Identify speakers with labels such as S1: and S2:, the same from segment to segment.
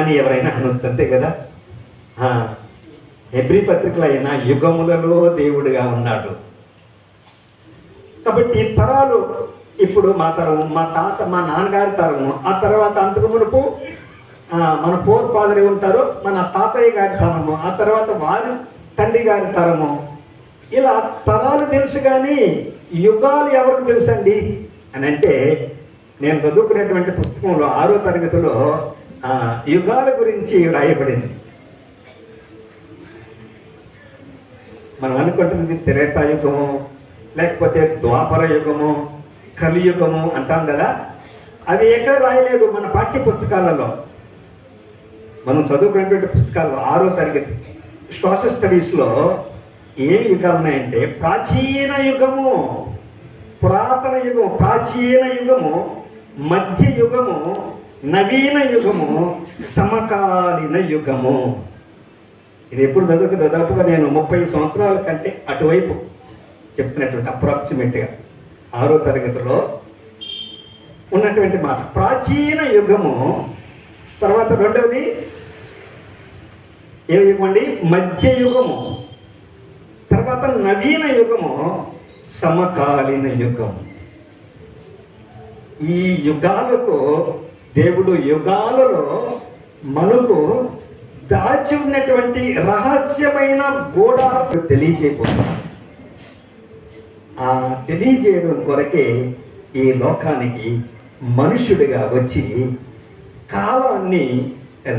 S1: అని ఎవరైనా అనొచ్చు, అంతే కదా. హెబ్రీ పత్రికలో అయినా యుగములలో దేవుడిగా ఉన్నాడు. కాబట్టి తరాలు ఇప్పుడు మా తరము, మా తాత, మా నాన్నగారి తరము, ఆ తర్వాత అంతకు మునుపు మన ఫోర్ ఫాదర్ ఉంటారో మన తాతయ్య గారి తరము, ఆ తర్వాత వారి తండ్రి గారి తరము, ఇలా తరాలు తెలుసు. కానీ యుగాలు ఎవరికి తెలుసండి అని అంటే, నేను చదువుకునేటువంటి పుస్తకంలో 6వ తరగతిలో యుగాల గురించి రాయబడింది. మనం అనుకుంటుంది త్రేతాయుగము, లేకపోతే ద్వాపర యుగము, కలియుగము అంటాం కదా. అది ఎక్కడ రాయలేదు మన పాఠ్య పుస్తకాలలో. మనం చదువుకునేటువంటి పుస్తకాల్లో 6వ తరగతి సోషల్ స్టడీస్లో ఏమి యుగాలు ఉన్నాయంటే, ప్రాచీన యుగము, పురాతన యుగము, ప్రాచీన యుగము, మధ్య యుగము, నవీన యుగము, సమకాలీన యుగము. ఇది ఎప్పుడు చదువుకు దాదాపుగా నేను 30 సంవత్సరాల కంటే అటువైపు చెప్తున్నటువంటి అప్రాక్సిమేట్గా 6వ తరగతిలో ఉన్నటువంటి మాట. ప్రాచీన యుగము, తర్వాత రెండవది ఏ యుగం అండి? మధ్య యుగము, తర్వాత నవీన యుగము, సమకాలీన యుగం. ఈ యుగాలకు దేవుడు యుగాలలో మనకు దాచి ఉన్నటువంటి రహస్యమైన గోడ తెలియజేయబోతున్నాడు. ఆ తెలియజేయడం కొరకే ఈ లోకానికి మనుష్యుడిగా వచ్చి కాలాన్ని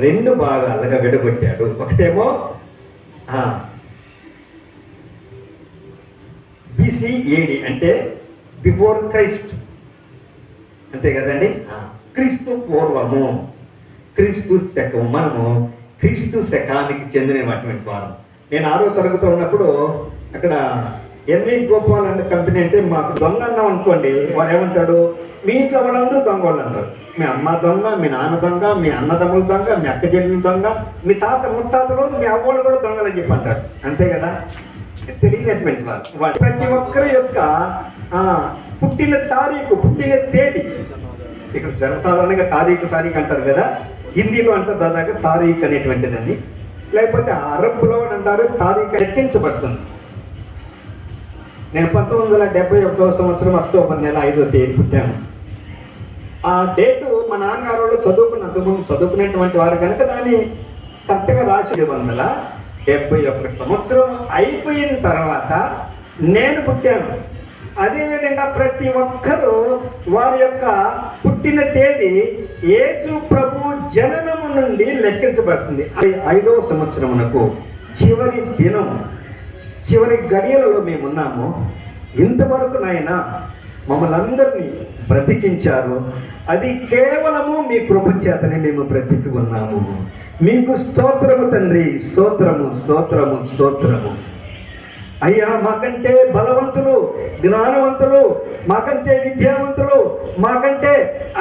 S1: 2 భాగాలుగా విడగొట్టాడు. ఒకటేమో BC AD అంటే బిఫోర్ క్రైస్ట్, అంతే కదండి. క్రీస్తు పూర్వము, క్రీస్తు శకము. మనము క్రీస్తు శకానికి చెందినటువంటి వారం. నేను 6వ తరగతిలో ఉన్నప్పుడు అక్కడ ఎన్వి గోపాల్ అండ్ కంపెనీ అంటే మాకు దొంగ అన్నాం అనుకోండి, వాడు ఏమంటాడు, మీ ఇంట్లో వాళ్ళందరూ దొంగ వాళ్ళు అంటారు. మీ అమ్మ దొంగ, మీ నాన్న దొంగ, మీ అన్నదమ్ములు దొంగ, మీ అక్క చెల్లెలు దొంగ, మీ తాత ముత్తాతలు, మీ అవ్వలు కూడా దొంగలని చెప్పి అంటాడు, అంతే కదా. తెలియనటువంటి వారు ప్రతి ఒక్కరి యొక్క పుట్టిన తారీఖు, పుట్టిన తేదీ, ఇక్కడ సర్వసాధారణంగా తారీఖు అంటారు కదా, హిందీలో అంటారు దాదాపు తారీఖు అనేటువంటిదని, లేకపోతే అరబ్బులో అంటారు తారీఖు లెక్కించబడుతుంది. నేను 1971వ సంవత్సరం అక్టోబర్ నెల 5వ తేదీ పుట్టాను. ఆ డేటు మా నాన్నగారు వాళ్ళు అంతకుముందు చదువుకునేటువంటి వారు కనుక దాన్ని కరెక్ట్గా రాసి 1971 సంవత్సరం అయిపోయిన తర్వాత నేను పుట్టాను. అదేవిధంగా ప్రతి ఒక్కరూ వారి యొక్క పుట్టిన తేదీ యేసు ప్రభు జననము నుండి లెక్కించబడుతుంది. 5వ సంవత్సరమునకు చివరి దినం, చివరి గడియలలో మేమున్నాము. ఇంతవరకు నాయన మమ్మల్ని అందరినీ బ్రతికించారు. అది కేవలము మీ కృప చేతనే మేము బ్రతికి ఉన్నాము. మీకు స్తోత్రము తండ్రి, స్తోత్రము, స్తోత్రము, స్తోత్రము. అయ్యా, మాకంటే బలవంతులు, జ్ఞానవంతులు, మాకంటే విద్యావంతులు, మాకంటే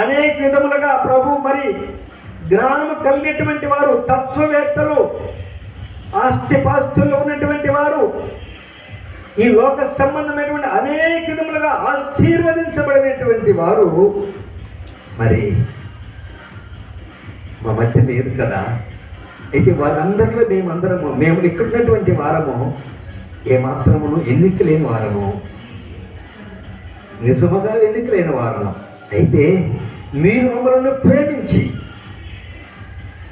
S1: అనేక విధములుగా ప్రభు మరి జ్ఞానము కలిగినటువంటి వారు, తత్వవేత్తలు, ఆస్తిపాస్తుల్లో ఉన్నటువంటి వారు, ఈ లోక సంబంధమైనటువంటి అనేక విధములుగా ఆశీర్వదించబడినటువంటి వారు మరి మా మధ్య లేరు కదా. అయితే వారందరిలో మేము ఇక్కడ ఉన్నటువంటి వారము ఏమాత్రమును ఎన్నిక లేని వారము, నిజముగా ఎన్నిక లేని వారము. అయితే మీరు మమ్మల్ని ప్రేమించి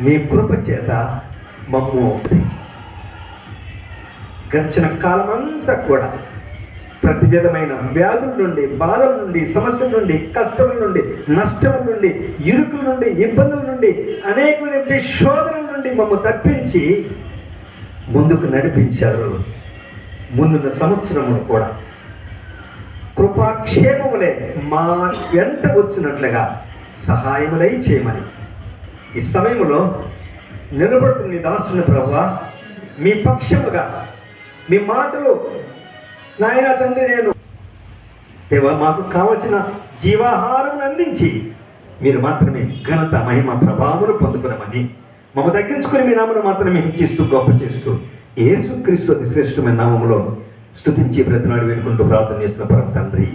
S1: మీ కృప చేత మమ్ము గడిచిన కాలమంతా కూడా ప్రతి విధమైన వ్యాధుల నుండి, బాధల నుండి, సమస్యల నుండి, కష్టముల నుండి, నష్టముల నుండి, ఇరుకుల నుండి, ఇబ్బందుల నుండి, అనేకమైన శోధనల నుండి మమ్మల్ని తప్పించి ముందుకు నడిపించారు. ముందున్న సంవత్సరమును కూడా కృపాక్షేమములే మా వెంట వచ్చినట్లుగా సహాయములై చేయమని ఈ సమయంలో నిలబడుతున్న నీ దాసుని ప్రభువా, మీ పక్షముగా మీ మాటలు నాయన తండ్రి, నేను దేవా మాకు కావలసిన జీవాహారం అందించి మీరు మాత్రమే ఘనత, మహిమ, ప్రభావమును పొందుకున్నామని మమ్మ తగ్గించుకుని మీ నామను మాత్రమే హెచ్చిస్తూ గొప్ప చేస్తూ యేసుక్రీస్తు అతి శ్రేష్టమైన నామములో స్తుతించి బ్రతినాడు వేడుకుంటూ ప్రార్థన చేసిన పరమ తండ్రి.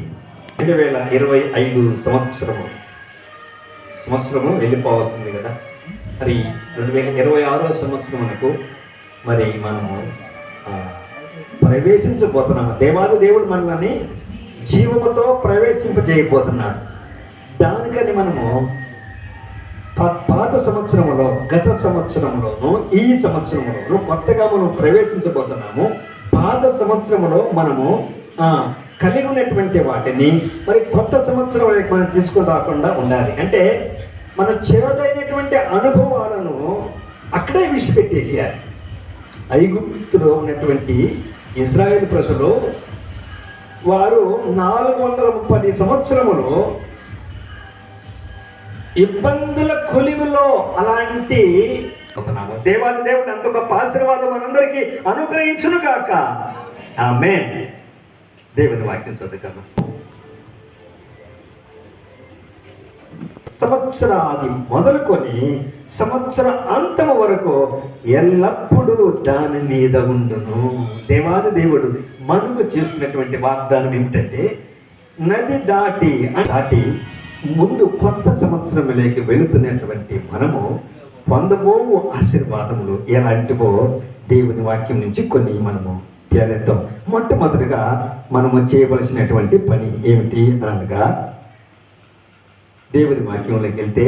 S1: 2025 సంవత్సరము వెళ్ళిపోవస్తుంది కదా. మరి 2026వ సంవత్సరమునకు మరి మనము ప్రవేశించబోతున్నాము. దేవాది దేవుడు మనల్ని జీవముతో ప్రవేశింపజేయబోతున్నాడు. దానికని మనము పాత సంవత్సరంలో, గత సంవత్సరంలోను, ఈ సంవత్సరంలోను కొత్తగా మనం ప్రవేశించబోతున్నాము. పాత సంవత్సరంలో మనము కలిగి ఉన్నటువంటి వాటిని మరి కొత్త సంవత్సరం మనం తీసుకుని రాకుండా ఉండాలి. అంటే మన చేదైనటువంటి అనుభవాలను అక్కడే విడిచిపెట్టేసేయాలి. ఐగుప్తులో ఉన్నటువంటి ఇశ్రాయేలు ప్రజలు వారు 430 సంవత్సరములు ఇబ్బందుల కొలిమిలో అలాంటి దేవాది దేవుడు అంత గొప్ప ఆశీర్వాదం మనందరికీ అనుగ్రహించును గాక. ఆమేన్. దేవుని వాక్యం చదువుకున్నాం. సంవత్సరాది మొదలుకొని సంవత్సర అంతము వరకు ఎల్లప్పుడూ దాని మీద ఉండును. దేవాది దేవుడు మనకు చేసుకున్నటువంటి వాగ్దానం ఏమిటంటే, నది దాటి ముందు కొత్త సంవత్సరంలోకి వెళుతున్నటువంటి మనము పొందబోవు ఆశీర్వాదములు ఎలాంటివో దేవుని వాక్యం నుంచి కొన్ని మనము తేలేద్దాం. మొట్టమొదటిగా మనము చేయవలసినటువంటి పని ఏమిటి అనగా, దేవుని వాక్యంలోకి వెళ్తే